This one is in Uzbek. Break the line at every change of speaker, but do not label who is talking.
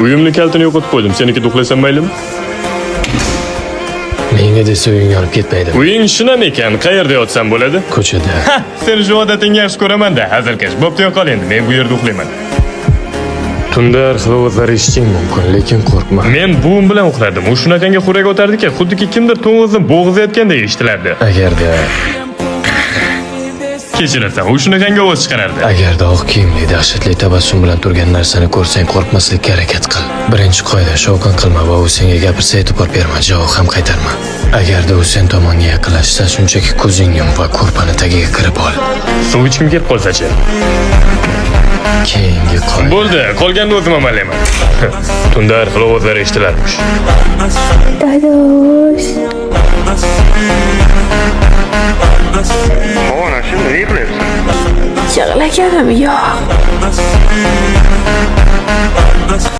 Uyimni kalitini yo'qotib qo'ydim. Senikida uxlasam maylimi?
Menga desa uyingga olib ketmaydi.
Uying shinam ekan, qayerda yotsam bo'ladi?
Ko'chada.
Ha, seni shu odatingni yaxshi ko'raman-da, hazilkash. Bo'pti, yo'qol endi. Men bu yerda uxlayman.
Tunda arxeologlar eshitishing mumkin, lekin qo'rqma.
Men buvim bilan uxladim. U shunaqangi xo'rak o'tardi-ki, xuddiki kimdir to'ng'izni bo'g'izayotgandek eshitilardi.
Agarda
Kechirasan, u shunaqangi ovoz chiqarardi.
Agarda oq kiyimli dahshatli tabassum bilan turgan narsani ko'rsang qo'rqmaslikka harakat qil. Birinchi qoida shovqin qilma va u senga gapirsa e'tibor berma, javob ham qaytarma. Agarda u sen tomonga yaqinlashsa, shunchaki ko'zingni yum va ko'rpani tagiga kirib ol.
Suv ichkim kelib qolsa-chi?
Keyingi qoida.
Bo'ldi, qolganini o'zim amalayman. Tunda arxeologlar eshitilarmish.
Dadosh.
Ona şimdi ne yapıyorsun?
Yig'laganim yo'q.